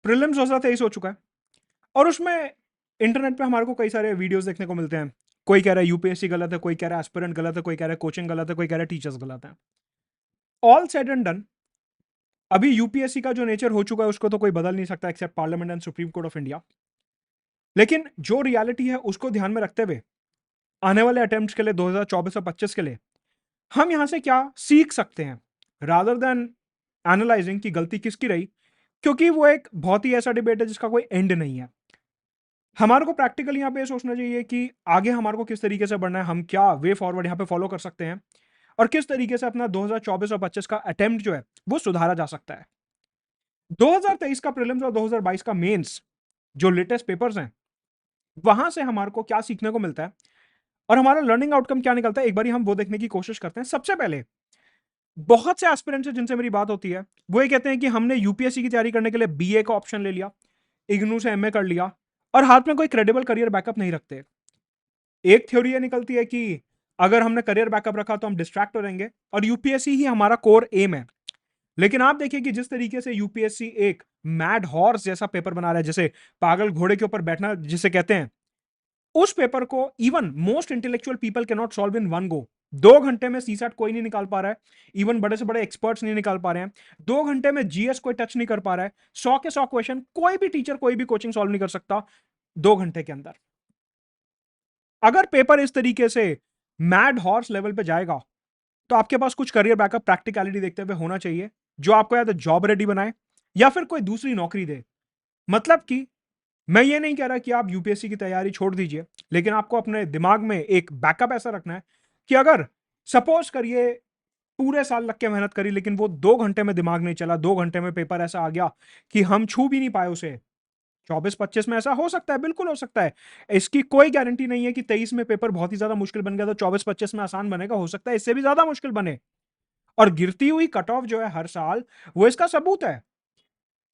Prelims 2023 हो चुका है और उसमें इंटरनेट पे हमारे को कई सारे वीडियोस देखने को मिलते हैं। कोई कह रहा है यूपीएससी गलत है, कोई कह रहा है एस्पिरेंट गलत है, कोई कह रहा है कोचिंग गलत है, कोई कह रहा है टीचर्स गलत है। ऑल सेड एंड डन, अभी यूपीएससी का जो नेचर हो चुका है उसको तो कोई बदल नहीं सकता except parliament and supreme court of India. लेकिन जो रियलिटी है उसको ध्यान में रखते हुए आने वाले अटेम्प्ट्स के लिए 2024 और 25 के लिए हम यहां से क्या सीख सकते हैं रादर देन एनालाइजिंग की गलती किसकी रही, क्योंकि वो एक बहुत ही ऐसा डिबेट है जिसका कोई एंड नहीं है। हमारे को प्रैक्टिकली यहाँ पे सोचना चाहिए कि आगे हमारे को किस तरीके से बढ़ना है, हम क्या वे फॉरवर्ड यहाँ पे फॉलो कर सकते हैं और किस तरीके से अपना 2024 और 25 का अटेम्प्ट जो है वो सुधारा जा सकता है। 2023 का प्रीलिम्स और 2022 का मेंस जो लेटेस्ट पेपर्स हैं वहां से हमारे को क्या सीखने को मिलता है और हमारा लर्निंग आउटकम क्या निकलता है, एक बार हम वो देखने की कोशिश करते हैं। सबसे पहले बहुत से एस्पिरेंट्स जिनसे मेरी बात होती है वो ये कहते हैं कि हमने यूपीएससी की तैयारी करने के लिए बीए का ऑप्शन ले लिया, इग्नू से एमए कर लिया और हाथ में कोई क्रेडिबल करियर बैकअप नहीं रखते। एक थ्योरी ये निकलती है कि अगर हमने करियर बैकअप रखा तो हम डिस्ट्रैक्ट हो जाएंगे और यूपीएससी ही हमारा कोर एम है। लेकिन आप देखिए कि जिस तरीके से यूपीएससी एक मैड हॉर्स जैसा पेपर बना रहा है, जैसे पागल घोड़े के ऊपर बैठना जिसे कहते हैं, उस पेपर को even most intellectual people can not solve in one go. 2 घंटे में सीसैट कोई नहीं निकाल पा रहा है, इवन बड़े से बड़े एक्सपर्ट्स नहीं निकाल पा रहे हैं। 2 घंटे में जीएस कोई टच नहीं कर पा रहा है। 100 के 100 क्वेश्चन कोई भी टीचर कोई भी कोचिंग सॉल्व नहीं कर सकता 2 घंटे के अंदर। अगर पेपर इस तरीके से मैड हॉर्स लेवल पे जाएगा तो आपके पास कुछ करियर बैकअप प्रैक्टिकलिटी देखते हुए होना चाहिए जो आपको या तो जॉब रेडी बनाए या फिर कोई दूसरी नौकरी दे। मतलब कि मैं ये नहीं कह रहा कि आप यूपीएससी की तैयारी छोड़ दीजिए, लेकिन आपको अपने दिमाग में एक बैकअप ऐसा रखना है कि अगर सपोज करिए पूरे साल लग के मेहनत करी लेकिन वो 2 घंटे में दिमाग नहीं चला, 2 घंटे में पेपर ऐसा आ गया कि हम छू भी नहीं पाए उसे। 24-25 में ऐसा हो सकता है, बिल्कुल हो सकता है। इसकी कोई गारंटी नहीं है कि 23 में पेपर बहुत ही ज्यादा मुश्किल बन गया तो 24-25 में आसान बनेगा, हो सकता है इससे भी ज्यादा मुश्किल बने। और गिरती हुई कट ऑफ जो है हर साल, वो इसका सबूत है।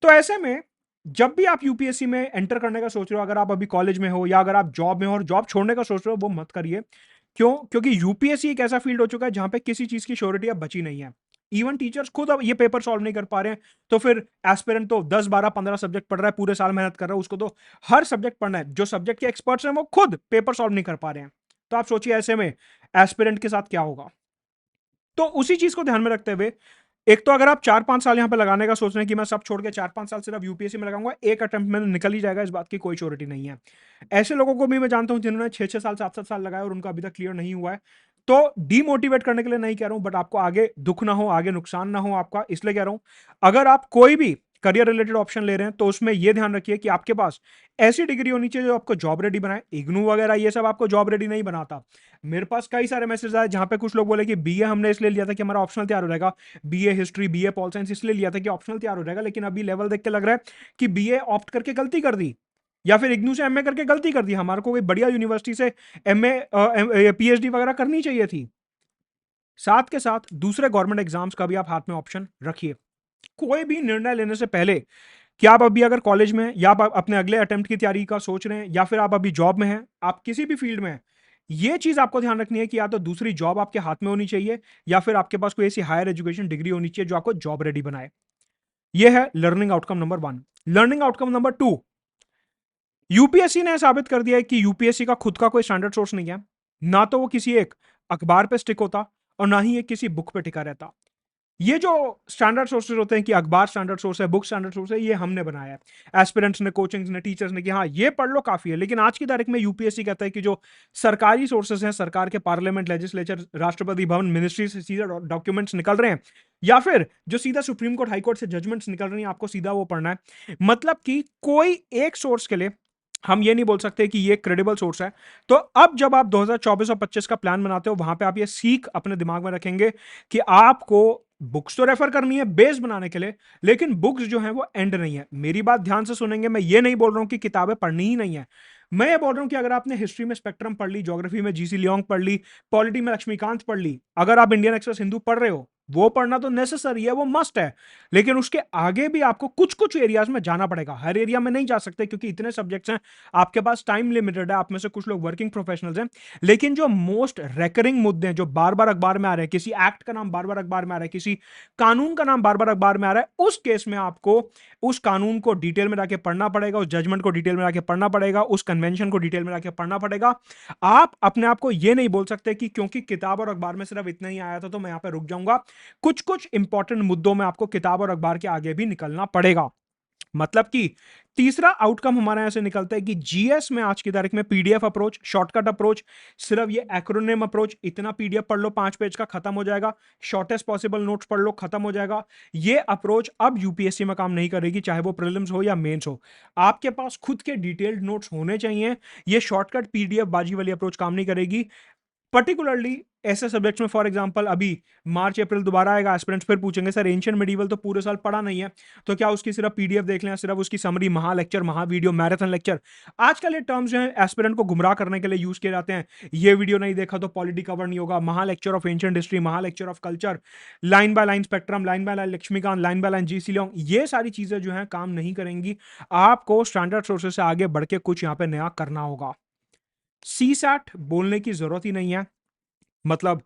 तो ऐसे में जब भी आप यूपीएससी में एंटर करने का सोच रहे हो, अगर आप अभी कॉलेज में हो या अगर आप जॉब में हो और जॉब छोड़ने का सोच रहे हो, वो मत करिए। क्यों? क्योंकि यूपीएससी एक ऐसा फील्ड हो चुका है जहां पे किसी चीज की श्योरिटी अब बची नहीं है। इवन टीचर्स खुद अब ये पेपर सॉल्व नहीं कर पा रहे हैं तो फिर एस्पिरेंट तो 10 12 15 सब्जेक्ट पढ़ रहा है, पूरे साल मेहनत कर रहा है, उसको तो हर सब्जेक्ट पढ़ना है। जो सब्जेक्ट के एक्सपर्ट्स हैं वो खुद पेपर सॉल्व नहीं कर पा रहे हैं। तो आप सोचिए ऐसे में एस्पिरेंट के साथ क्या होगा। तो उसी चीज को ध्यान में रखते हुए एक तो अगर आप 4-5 साल यहां पे लगाने का सोच रहे हैं कि मैं सब छोड़ के 4-5 साल सिर्फ यूपीएससी में लगाऊंगा, एक अटेम्प्ट में निकल ही जाएगा, इस बात की कोई श्योरिटी नहीं है। ऐसे लोगों को भी मैं जानता हूं जिन्होंने 6-6 साल 7-7 साल लगाए और उनका अभी तक क्लियर नहीं हुआ है। तो डीमोटिवेट करने के लिए नहीं कह रहा हूं, बट आपको आगे दुख ना हो, आगे नुकसान ना हो आपका, इसलिए कह रहा हूं अगर आप कोई भी करियर रिलेटेड ऑप्शन ले रहे हैं तो उसमें यह ध्यान रखिए कि आपके पास ऐसी डिग्री होनी चाहिए जो आपको जॉब रेडी बनाए। इग्नू वगैरह ये सब आपको जॉब रेडी नहीं बनाता। मेरे पास कई सारे मैसेज आए जहां पे कुछ लोग बोले कि बीए हमने इसलिए लिया था कि हमारा ऑप्शनल तैयार हो जाएगा, BA history BA pol science इसलिए लिया था कि ऑप्शनल तैयार हो जाएगा, लेकिन अभी लेवल देख के लग रहा है कि बीए ऑप्ट करके गलती कर दी या फिर इग्नू से एमए करके गलती कर दी। हमारे को कोई बढ़िया यूनिवर्सिटी से एमए पीएचडी वगैरह करनी चाहिए थी। साथ के साथ दूसरे गवर्नमेंट एग्जाम्स का भी आप हाथ में ऑप्शन रखिए। कोई भी निर्णय लेने से पहले कि आप अभी अगर कॉलेज में हैं या आप अपने अगले अटेम्प्ट की तैयारी का सोच रहे हैं या फिर आप अभी जॉब में हैं, आप किसी भी फील्ड में हैं, ये चीज आपको ध्यान रखनी है कि या तो दूसरी जॉब आपके हाथ में होनी चाहिए या फिर आपके पास कोई ऐसी हायर एजुकेशन डिग्री होनी चाहिए जो आपको जॉब रेडी बनाए। यह है learning outcome number 1। Learning outcome number 2, UPSC ने साबित कर दिया है कि यूपीएससी का खुद का कोई स्टैंडर्ड सोर्स नहीं है। ना तो वो किसी एक अखबार पे स्टिक होता और ना ही ये किसी बुक पे टिका रहता। ये जो स्टैंडर्ड सोर्सेज होते हैं कि अखबार स्टैंडर्ड सोर्स है, बुक स्टैंडर्ड सोर्स है, ये हमने बनाया है। एस्पिरेंट्स ने, कोचिंग्स ने, टीचर्स ने कि हाँ ये पढ़ लो काफी है। लेकिन आज की तारीख में यूपीएससी कहता है कि जो सरकारी सोर्सेज हैं, सरकार के parliament, legislature, Rashtrapati Bhavan, ministry से सीधा डॉक्यूमेंट्स निकल रहे हैं या फिर जो सीधा सुप्रीम कोर्ट हाई कोर्ट से जजमेंट्स निकल रही हैं, आपको सीधा वो पढ़ना है। मतलब कि कोई एक सोर्स के लिए हम ये नहीं बोल सकते कि ये क्रेडिबल सोर्स है। तो अब जब आप 2024 और 25 का प्लान बनाते हो वहां पे आप ये सीख अपने दिमाग में रखेंगे कि आपको बुक्स तो रेफर करनी है बेस बनाने के लिए, लेकिन बुक्स जो है वो एंड नहीं है। मेरी बात ध्यान से सुनेंगे, मैं ये नहीं बोल रहा हूं कि किताबें पढ़नी ही नहीं है। मैं ये बोल रहा हूं कि अगर आपने हिस्ट्री में स्पेक्ट्रम पढ़ ली, ज्योग्राफी में जीसी लियोंग पढ़ ली, पॉलिटी में लक्ष्मीकांत पढ़ ली, अगर आप इंडियन एक्सप्रेस हिंदू पढ़ रहे हो, वो पढ़ना तो नेसेसरी है, वो मस्ट है, लेकिन उसके आगे भी आपको कुछ कुछ एरियाज में जाना पड़ेगा। हर एरिया में नहीं जा सकते क्योंकि इतने सब्जेक्ट्स हैं, आपके पास टाइम लिमिटेड है, आप में से कुछ लोग वर्किंग प्रोफेशनल्स हैं। लेकिन जो मोस्ट रेकरिंग मुद्दे हैं, जो बार बार अखबार में आ रहे हैं, किसी एक्ट का नाम बार बार अखबार में आ रहा है, किसी कानून का नाम बार बार अखबार में आ रहा है, उस केस में आपको उस कानून को डिटेल में जाके पढ़ना पड़ेगा, उस जजमेंट को डिटेल में जाके पढ़ना पड़ेगा, उस कन्वेंशन को डिटेल में जाके पढ़ना पड़ेगा। आप अपने आप को यह नहीं बोल सकते कि क्योंकि किताब और अखबार में सिर्फ इतना ही आया था तो मैं यहां पे रुक जाऊंगा। कुछ कुछ इंपॉर्टेंट मुद्दों में आपको किताब और अखबार के आगे भी निकलना पड़ेगा। मतलब कि तीसरा आउटकम हमारा यहां से निकलता है कि जीएस में आज की तारीख में पीडीएफ अप्रोच, शॉर्टकट अप्रोच, सिर्फ ये एक्रोनिम अप्रोच, इतना पीडीएफ पढ़ लो 5 पेज का, खत्म हो जाएगा, शॉर्टेस्ट पॉसिबल नोट्स पढ़ लो, खत्म हो जाएगा। ये अप्रोच अब यूपीएससी में काम नहीं करेगी, चाहे वो प्रीलिम्स हो या मेंस हो। आपके पास खुद के डिटेल्ड नोट्स होने चाहिए। ये शॉर्टकट पीडीएफ बाजी वाली अप्रोच काम नहीं करेगी। पर्टिकुलरली ऐसे सब्जेक्ट्स में, फॉर एग्जांपल अभी मार्च अप्रैल दोबारा आएगा, एस्पिरेंट्स फिर पूछेंगे सर एंशिएंट मेडिवल तो पूरे साल पढ़ा नहीं है, तो क्या उसकी सिर्फ पीडीएफ देख लें, सिर्फ उसकी समरी, महा लेक्चर, महा वीडियो, मैराथन लेक्चर। आजकल ये टर्म्स जो है एस्पिरेंट को गुमराह करने के लिए यूज किए जाते हैं। ये वीडियो नहीं देखा तो पॉलिटी कवर नहीं होगा, महा लेक्चर ऑफ एंशिएंट हिस्ट्री, महा lecture of culture, line by line spectrum, line by line Laxmikanth, line by line G C Leong, ये सारी चीजें जो है काम नहीं करेंगी। आपको स्टैंडर्ड सोर्सेज से आगे बढ़ के कुछ यहाँ पे नया करना होगा। सी सैट बोलने की जरूरत ही नहीं है। मतलब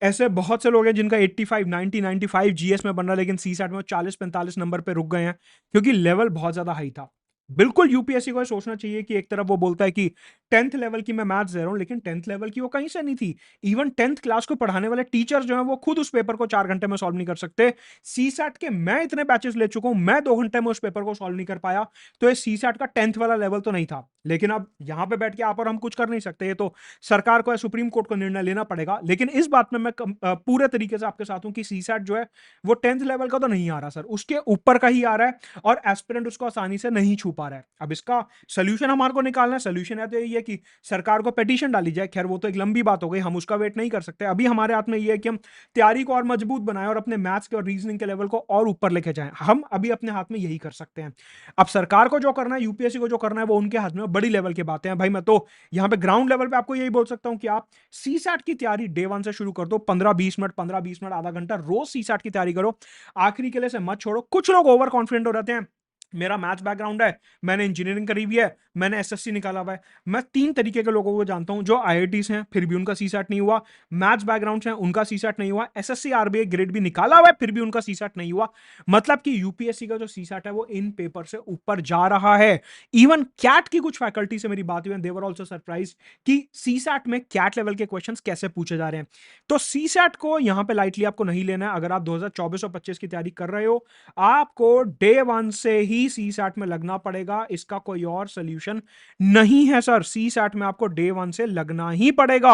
ऐसे बहुत से लोग हैं जिनका 85 90 95 जीएस में बन रहा है, लेकिन सीसैट में वो 40 45 नंबर पे रुक गए हैं क्योंकि लेवल बहुत ज्यादा हाई था। बिल्कुल यूपीएससी को ये सोचना चाहिए कि एक तरफ वो बोलता है कि 10th लेवल की मैं मैथ्स दे रहा हूं, लेकिन 10th लेवल की वो कहीं से नहीं थी। इवन 10th क्लास को पढ़ाने वाले टीचर जो हैं वो खुद उस पेपर को 4 घंटे में सॉल्व नहीं कर सकते। सीसैट के मैं इतने बैचेस ले चुका हूं, मैं 2 घंटे में उस पेपर को सॉल्व नहीं कर पाया। तो ये सीसैट का 10th वाला लेवल तो नहीं था, लेकिन अब यहां पे बैठ के आप और हम कुछ कर नहीं सकते, ये तो सरकार को या सुप्रीम कोर्ट को निर्णय लेना पड़ेगा। लेकिन इस बात में मैं पूरे तरीके से आपके साथ हूं कि सीसैट जो है वो 10th लेवल का तो नहीं आ रहा सर, उसके ऊपर का ही आ रहा है और एस्पिरेंट उसको आसानी से नहीं छू पा रहा है। अब इसका सोल्यूशन हमारे को निकालना है। सोल्यूशन है तो यही है कि सरकार को पिटीशन डाली जाए। खैर वो तो एक लंबी बात हो गई, हम उसका वेट नहीं कर सकते। अभी हमारे हाथ में ये है कि हम तैयारी को और मजबूत बनाएं और अपने मैथ्स के और रीजनिंग के लेवल को और ऊपर लेके जाएं। हम अभी अपने हाथ में यही कर सकते हैं। अब सरकार को जो करना है, यूपीएससी को जो करना है, वो उनके हाथ में, बड़ी लेवल की बातें हैं भाई। मैं तो यहाँ पे ग्राउंड लेवल पे आपको यही बोल सकता हूँ कि आप सीसैट की तैयारी डे 1 से शुरू कर दो। 15-20 मिनट आधा घंटा रोज सीसैट की तैयारी करो। आखिरी के लिए से मत छोड़ो। कुछ लोग ओवर कॉन्फिडेंट हो जाते हैं, मेरा मैथ्स बैकग्राउंड है, मैंने इंजीनियरिंग करी हुई है, मैंने एसएससी निकाला हुआ है। मैं 3 तरीके के लोगों को जानता हूं जो आईआईटीज हैं फिर भी उनका सीसैट नहीं हुआ, मैथ्स बैकग्राउंड हैं उनका सीसैट नहीं हुआ, एसएससी आरबीआई ग्रेड भी निकाला हुआ है फिर भी उनका सीसैट नहीं हुआ। मतलब कि यूपीएससी का जो सीसैट है वो इन पेपर से ऊपर जा रहा है। इवन कैट की कुछ फैकल्टी से मेरी बात हुई, दे वर आल्सो सरप्राइज कि सीसैट में कैट लेवल के क्वेश्चंस कैसे पूछे जा रहे हैं। तो सीसैट को यहां पे लाइटली आपको नहीं लेना है। अगर आप 2024 और 25 की तैयारी कर रहे हो, आपको डे 1 से ही सीसैट में लगना पड़ेगा। इसका कोई और सोल्यूशन नहीं है सर। सीसैट में आपको डे 1 से लगना ही पड़ेगा।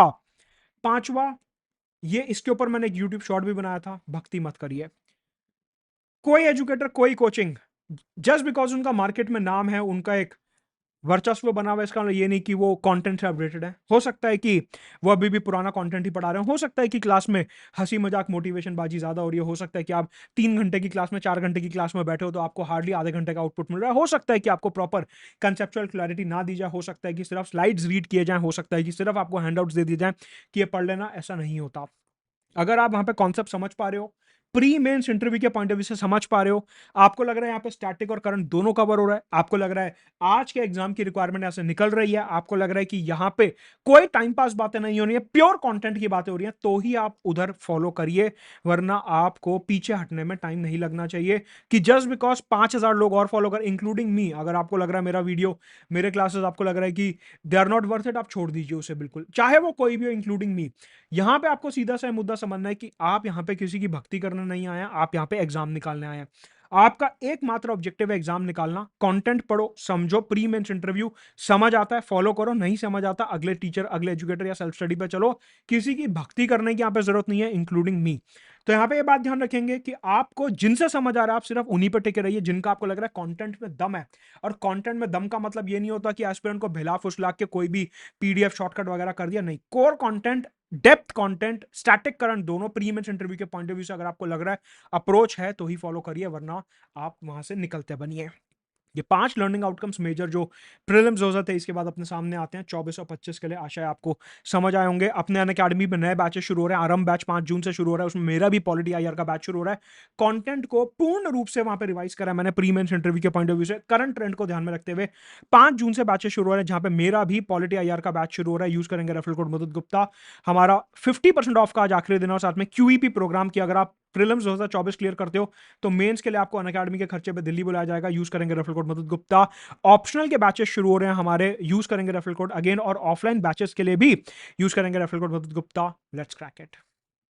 पांचवा, ये इसके ऊपर मैंने एक यूट्यूब शॉर्ट भी बनाया था, भक्ति मत करिए। कोई एजुकेटर, कोई कोचिंग, जस्ट बिकॉज उनका मार्केट में नाम है, उनका एक वर्चस्व बना हुआ है, इसका मतलब ये नहीं कि वो कंटेंट से अपडेटेड है। हो सकता है कि वो अभी भी पुराना कंटेंट ही पढ़ा रहे हो सकता है कि क्लास में हंसी मजाक मोटिवेशन बाजी ज्यादा हो रही है, हो सकता है कि आप 3 घंटे की क्लास में 4 घंटे की क्लास में बैठे हो तो आपको हार्डली आधे घंटे का आउटपुट मिल रहा है। हो सकता है कि आपको प्रॉपर कंसेप्चुअल क्लैरिटी ना दी जाए, हो सकता है कि सिर्फ स्लाइड्स रीड किए जाए, हो सकता है कि सिर्फ आपको हैंडआउट्स दे दिए जाए कि ये पढ़ लेना। ऐसा नहीं होता। अगर आप वहां पे कॉन्सेप्ट समझ पा रहे हो, प्री मेंस इंटरव्यू के पॉइंट ऑफ व्यू से समझ पा रहे हो, आपको लग रहा है यहाँ पे स्टैटिक और करंट दोनों कवर हो रहा है, आपको लग रहा है आज के एग्जाम की रिक्वायरमेंट ऐसे निकल रही है, आपको लग रहा है कि यहाँ पे कोई टाइम पास बातें नहीं हो रही है, प्योर कंटेंट की बातें हो रही हैं, तो ही आप उधर फॉलो करिए। वरना आपको पीछे हटने में टाइम नहीं लगना चाहिए कि जस्ट बिकॉज 5,000 लोग और फॉलो कर, इंक्लूडिंग मी, अगर आपको लग रहा है मेरा वीडियो, मेरे क्लासेस आपको लग रहा है कि they are not worth it, आप छोड़ दीजिए उसे बिल्कुल, चाहे वो कोई भी हो, इंक्लूडिंग मी। यहां पे आपको सीधा सा मुद्दा समझना है कि आप यहां पे किसी की भक्ति करने नहीं आए हैं, आप यहां पे एग्जाम निकालने आए हैं। आपका एकमात्र ऑब्जेक्टिव है एग्जाम निकालना। कंटेंट पढ़ो, समझो, प्री मेंस इंटरव्यू समझ आता है फॉलो करो, नहीं समझ आता अगले टीचर, अगले एजुकेटर या सेल्फ स्टडी पे चलो। किसी की भक्ति करने की यहां पे जरूरत नहीं है, इंक्लूडिंग मी। तो यहां पे ये बात ध्यान रखेंगे कि आपको जिनसे समझ आ रहा है आप सिर्फ उन्हीं पर टिके रहिए जिनका आपको लग रहा है कंटेंट में दम है। और कंटेंट में दम का मतलब ये नहीं होता कि एस्पिरेंट को भिला फुसला के कोई भी पीडीएफ शॉर्टकट वगैरह कर दिया, नहीं। Core content, depth content, static current, दोनों प्री मेंस इंटरव्यू के पॉइंट ऑफ व्यू से अगर आपको लग रहा है अप्रोच है तो ही फॉलो करिए, वरना आप वहां से निकलते बनिए। ये 5 लर्निंग आउटकम्स मेजर जो प्रीलिम्स 2023 के बाद अपने सामने आते हैं 24 और 25 के लिए, आशा है आपको समझ आए होंगे। अपने अनअकैडमी में नए बैचेस शुरू हो रहे हैं। आरंभ बैच 5 जून से शुरू हो रहा है, उसमें मेरा भी पॉलिटी आईआर का बैच शुरू हो रहा है। कंटेंट को पूर्ण रूप से वहां पे रिवाइज करा है मैंने प्री मेंस इंटरव्यू के पॉइंट ऑफ व्यू से, करंट ट्रेंड को ध्यान में रखते हुए। 5 जून से बैचेस शुरू हो रहे हैं, जहां पे मेरा भी पॉलिटी आईआर का बैच शुरू हो रहा है। यूज करेंगे रेफरल कोड मदद गुप्ता। हमारा 50% ऑफ का आज आखिरी दिन, और साथ में क्यूईपी प्रोग्राम की अगर आप प्रीलिम्स 2024 क्लियर करते हो तो मेंस के लिए आपको अनअकैडमी के खर्चे पे दिल्ली बुलाया जाएगा। यूज करेंगे रेफरल कोड मदद गुप्ता। ऑप्शनल के बैचेस शुरू हो रहे हैं हमारे, यूज करेंगे रेफरल कोड अगेन, और ऑफलाइन बैचेस के लिए भी यूज करेंगे रेफरल कोड मदद गुप्ता। Let's crack it.